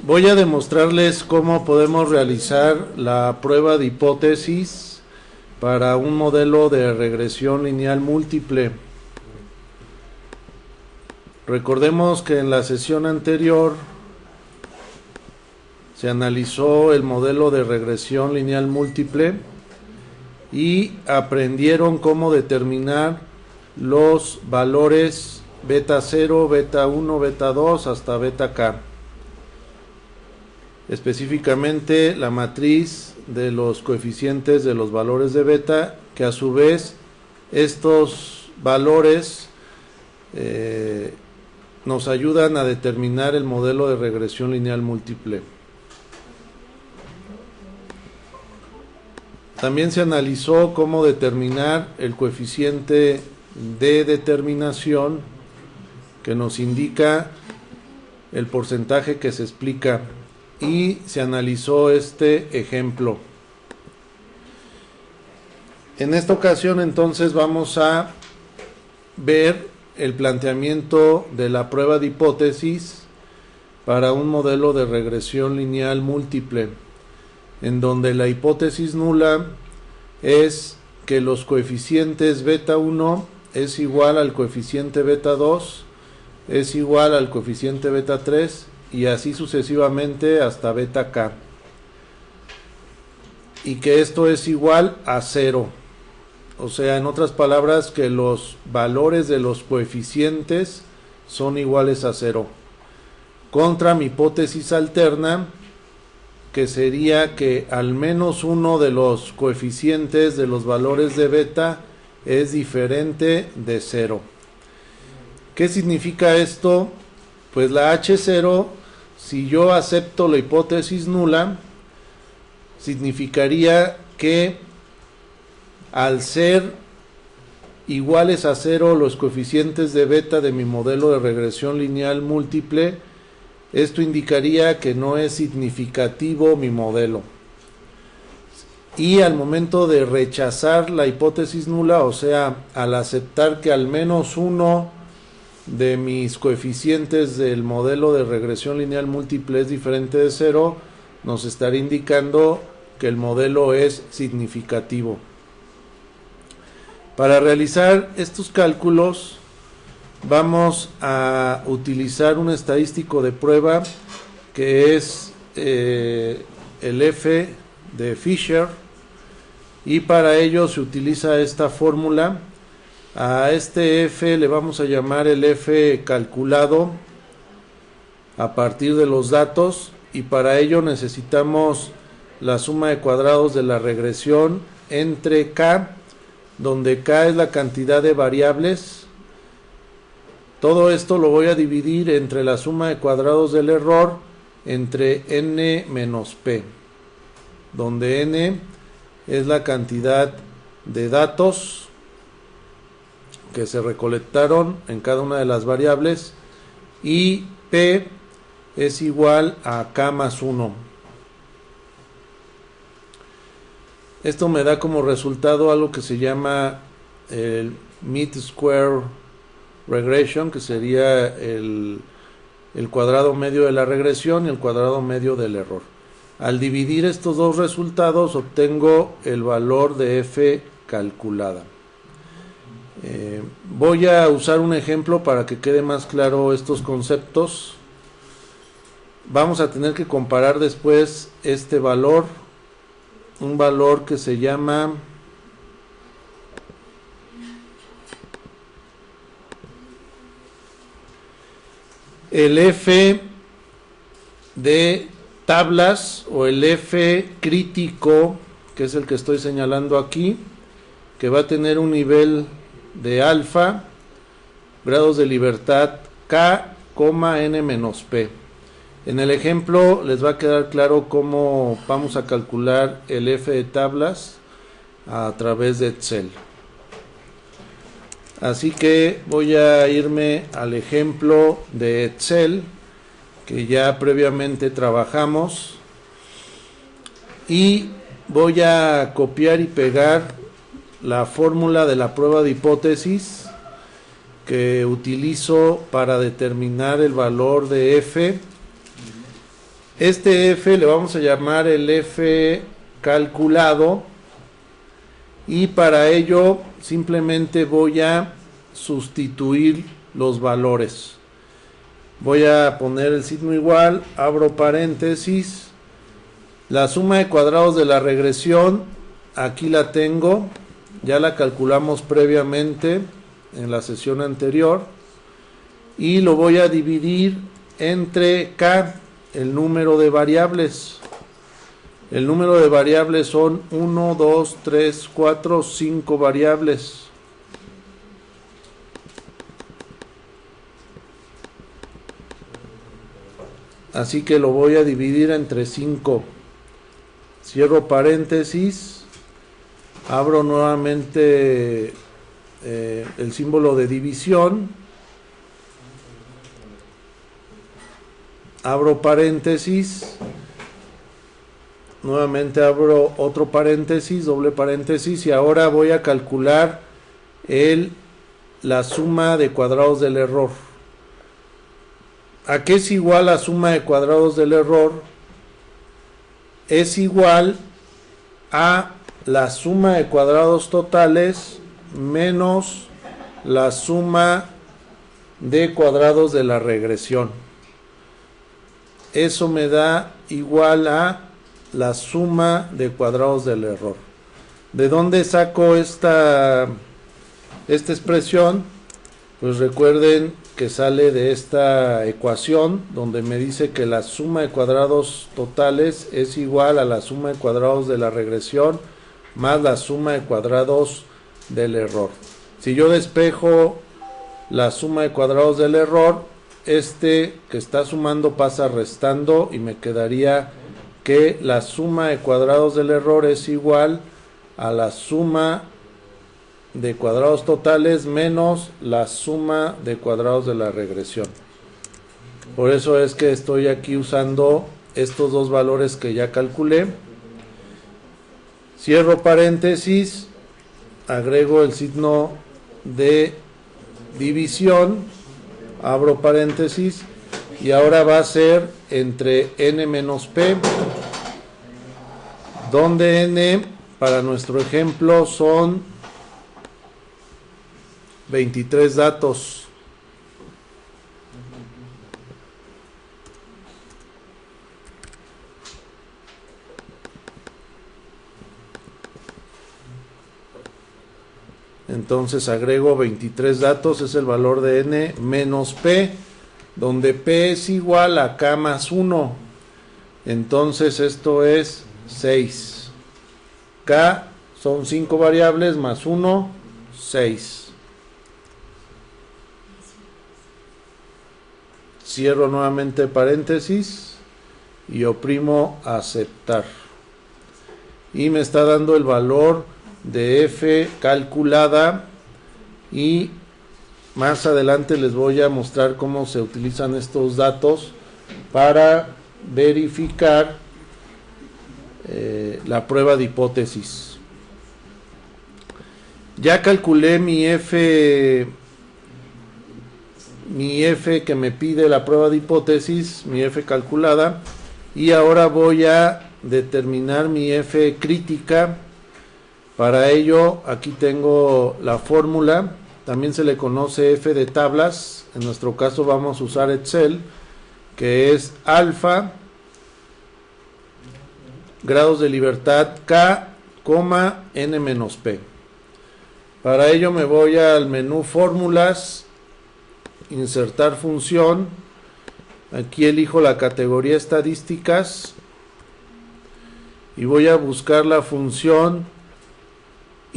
Voy a demostrarles cómo podemos realizar la prueba de hipótesis para un modelo de regresión lineal múltiple. Recordemos que en la sesión anterior se analizó el modelo de regresión lineal múltiple y aprendieron cómo determinar los valores beta 0, beta 1, beta 2 hasta beta k. Específicamente la matriz de los coeficientes de los valores de beta, que a su vez estos valores nos ayudan a determinar el modelo de regresión lineal múltiple. También se analizó cómo determinar el coeficiente de determinación que nos indica el porcentaje que se explica, y se analizó este ejemplo. En esta ocasión entonces vamos a ver el planteamiento de la prueba de hipótesis para un modelo de regresión lineal múltiple, en donde la hipótesis nula es que los coeficientes beta 1 es igual al coeficiente beta 2, es igual al coeficiente beta 3 y así sucesivamente hasta beta k, y que esto es igual a 0. O sea, en otras palabras, que los valores de los coeficientes son iguales a 0, contra mi hipótesis alterna, que sería que al menos uno de los coeficientes de los valores de beta es diferente de 0. ¿Qué significa esto? Pues la H0, si yo acepto la hipótesis nula, significaría que al ser iguales a 0 los coeficientes de beta de mi modelo de regresión lineal múltiple, esto indicaría que no es significativo mi modelo. Y al momento de rechazar la hipótesis nula, o sea, al aceptar que al menos uno de mis coeficientes del modelo de regresión lineal múltiple es diferente de 0, nos estará indicando que el modelo es significativo. Para realizar estos cálculos vamos a utilizar un estadístico de prueba que es el F de Fisher, y para ello se utiliza esta fórmula. A este F le vamos a llamar el F calculado a partir de los datos, y para ello necesitamos la suma de cuadrados de la regresión entre K, donde K es la cantidad de variables. Todo esto lo voy a dividir entre la suma de cuadrados del error entre n menos p, donde n es la cantidad de datos que se recolectaron en cada una de las variables, y p es igual a k más 1. Esto me da como resultado algo que se llama el mean square regression, que sería el cuadrado medio de la regresión y el cuadrado medio del error. Al dividir estos dos resultados obtengo el valor de f calculada. Voy a usar un ejemplo para que quede más claro estos conceptos. Vamos a tener que comparar después este valor, un valor que se llama el F de tablas, o el F crítico, que es el que estoy señalando aquí, que va a tener un nivel de alfa, grados de libertad K, n menos p. En el ejemplo les va a quedar claro cómo vamos a calcular el F de tablas a través de Excel. Así que voy a irme al ejemplo de Excel que ya previamente trabajamos, y voy a copiar y pegar la fórmula de la prueba de hipótesis que utilizo para determinar el valor de F Este F le vamos a llamar el F calculado, y para ello simplemente voy a sustituir los valores. Voy a poner el signo igual, abro paréntesis, la suma de cuadrados de la regresión, aquí la tengo, ya la calculamos previamente en la sesión anterior, y lo voy a dividir entre K, el número de variables. El número de variables son 1, 2, 3, 4, 5 variables. Así que lo voy a dividir entre 5. Cierro paréntesis. Abro nuevamente el símbolo de división. Abro paréntesis. Nuevamente abro otro paréntesis, doble paréntesis, y ahora voy a calcular la suma de cuadrados del error. ¿A qué es igual la suma de cuadrados del error? Es igual a la suma de cuadrados totales menos la suma de cuadrados de la regresión. Eso me da igual a la suma de cuadrados del error. ¿De dónde saco esta expresión? Pues recuerden que sale de esta ecuación donde me dice que la suma de cuadrados totales es igual a la suma de cuadrados de la regresión más la suma de cuadrados del error. Si yo despejo la suma de cuadrados del error, que está sumando pasa restando y me quedaría que la suma de cuadrados del error es igual a la suma de cuadrados totales menos la suma de cuadrados de la regresión. Por eso es que estoy aquí usando estos dos valores que ya calculé. Cierro paréntesis, agrego el signo de división, abro paréntesis, y ahora va a ser entre n menos p, donde n para nuestro ejemplo son 23 datos. Entonces agrego 23 datos, es el valor de n menos p, donde p es igual a k más 1. Entonces esto es 6. K son 5 variables más 1, 6. Cierro nuevamente paréntesis y oprimo aceptar. Y me está dando el valor de f calculada, y más adelante les voy a mostrar cómo se utilizan estos datos para verificar la prueba de hipótesis. Ya calculé mi f que me pide la prueba de hipótesis, mi f calculada, y ahora voy a determinar mi f crítica. Para ello aquí tengo la fórmula, también se le conoce f de tablas, en nuestro caso vamos a usar Excel, que es alfa, grados de libertad k, n menos p. Para ello me voy al menú fórmulas, insertar función, aquí elijo la categoría estadísticas y voy a buscar la función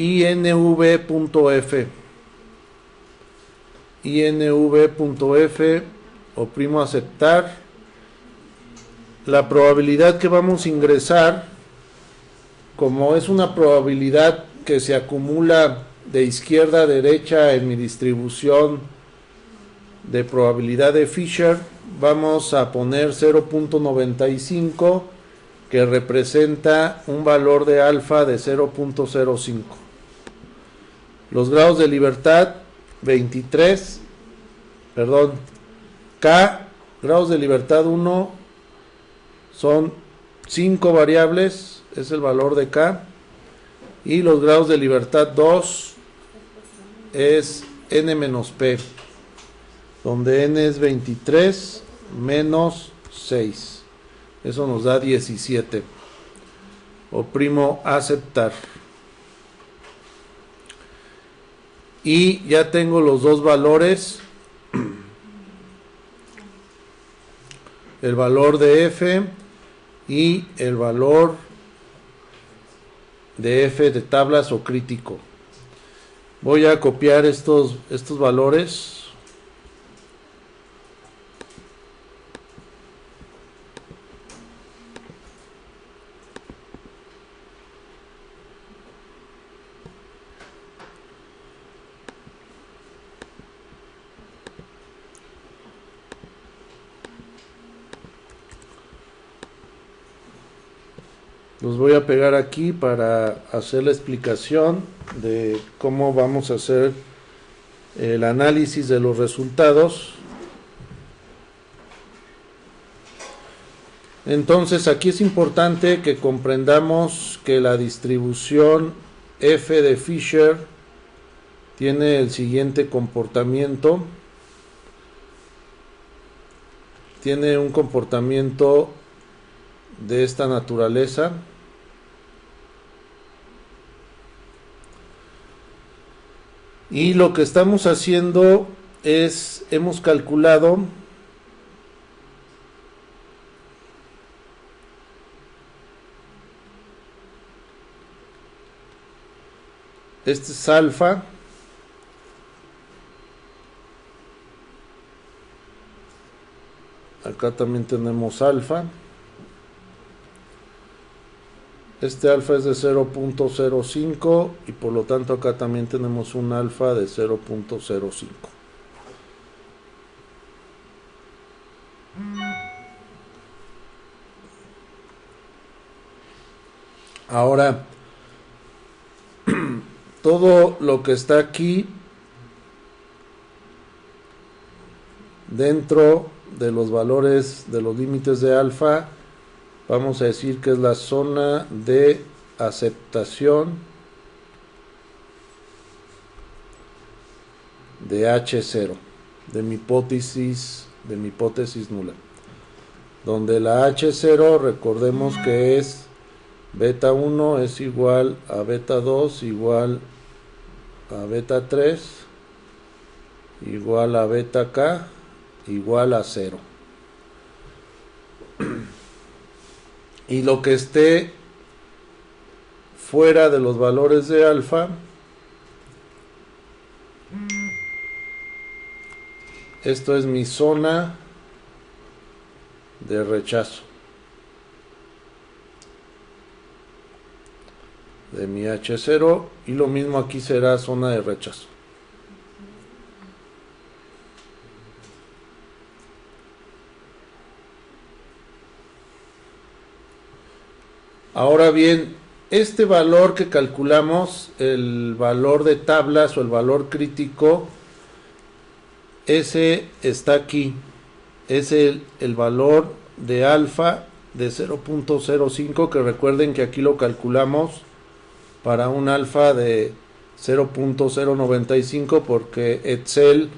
inv.f. inv.f, oprimo aceptar. La probabilidad que vamos a ingresar, como es una probabilidad que se acumula de izquierda a derecha en mi distribución de probabilidad de Fisher, vamos a poner 0.95, que representa un valor de alfa de 0.05. Los grados de libertad 23, perdón, K, grados de libertad 1 son 5 variables, es el valor de K, y los grados de libertad 2 es n menos P, donde n es 23 menos 6, eso nos da 17. Oprimo aceptar. Y ya tengo los dos valores, el valor de F y el valor de F de tablas o crítico. Voy a copiar estos valores. Los voy a pegar aquí para hacer la explicación de cómo vamos a hacer el análisis de los resultados. Entonces aquí es importante que comprendamos que la distribución F de Fisher tiene el siguiente comportamiento. Tiene un comportamiento de esta naturaleza. Y lo que estamos haciendo es, hemos calculado este es alfa, acá también tenemos alfa. Este alfa es de 0.05 y por lo tanto acá también tenemos un alfa de 0.05. Ahora, todo lo que está aquí dentro de los valores de los límites de alfa, vamos a decir que es la zona de aceptación de H0, de mi hipótesis nula. Donde la H0, recordemos que es beta 1 es igual a beta 2 igual a beta 3 igual a beta K igual a 0. Y lo que esté fuera de los valores de alfa, esto es mi zona de rechazo de mi H0, y lo mismo aquí será zona de rechazo. Ahora bien, este valor que calculamos, el valor de tablas o el valor crítico, ese está aquí, es el valor de alfa de 0.05, que recuerden que aquí lo calculamos para un alfa de 0.095 porque Excel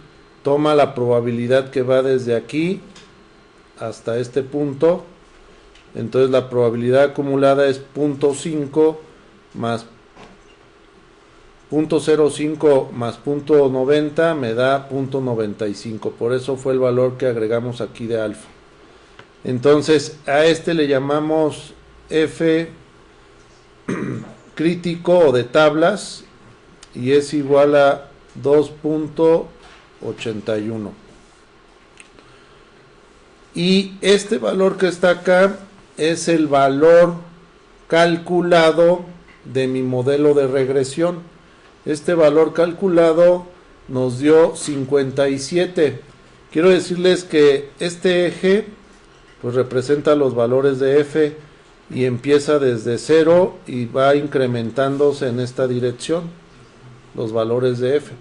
toma la probabilidad que va desde aquí hasta este punto. Entonces la probabilidad acumulada es 0.5 más 0.05 más 0.90 me da 0.95. Por eso fue el valor que agregamos aquí de alfa. Entonces a este le llamamos F crítico o de tablas y es igual a 2.81. Y este valor que está acá es el valor calculado de mi modelo de regresión. Este valor calculado nos dio 57. Quiero decirles que este eje pues representa los valores de F y empieza desde 0 y va incrementándose en esta dirección los valores de F.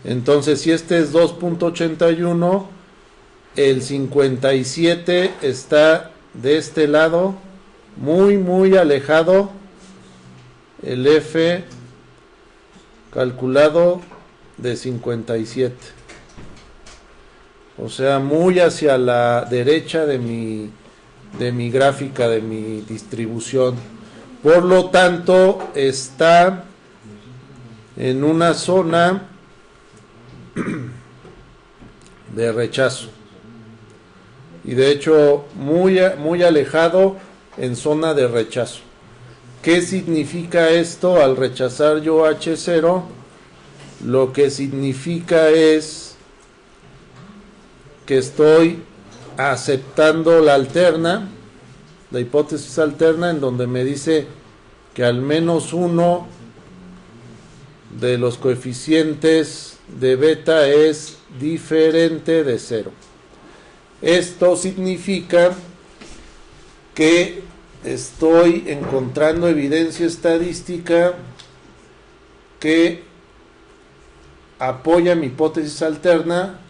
Entonces si este es 2.81, el 57 está de este lado, muy alejado, el F calculado de 57. O sea, muy hacia la derecha de mi gráfica, de mi distribución. Por lo tanto, está en una zona de rechazo. Y de hecho, muy alejado en zona de rechazo. ¿Qué significa esto al rechazar yo H0? Lo que significa es que estoy aceptando la alterna, la hipótesis alterna, en donde me dice que al menos uno de los coeficientes de beta es diferente de 0. Esto significa que estoy encontrando evidencia estadística que apoya mi hipótesis alterna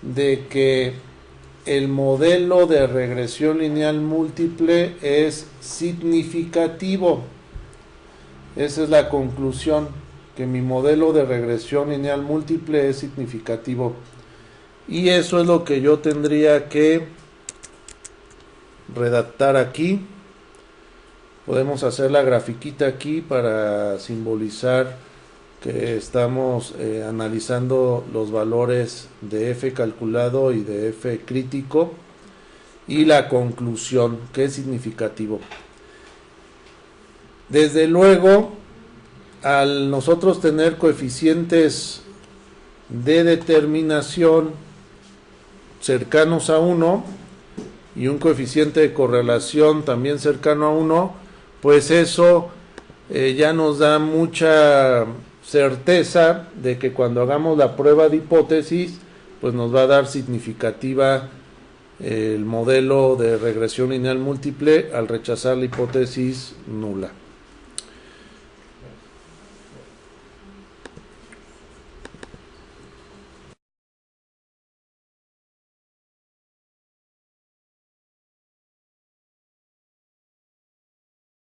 de que el modelo de regresión lineal múltiple es significativo. Esa es la conclusión, que mi modelo de regresión lineal múltiple es significativo. Y eso es lo que yo tendría que redactar aquí. Podemos hacer la grafiquita aquí para simbolizar que estamos analizando los valores de F calculado y de F crítico, y la conclusión, que es significativo. Desde luego, al nosotros tener coeficientes de determinación cercanos a 1 y un coeficiente de correlación también cercano a 1, pues eso ya nos da mucha certeza de que cuando hagamos la prueba de hipótesis, pues nos va a dar significativa el modelo de regresión lineal múltiple al rechazar la hipótesis nula.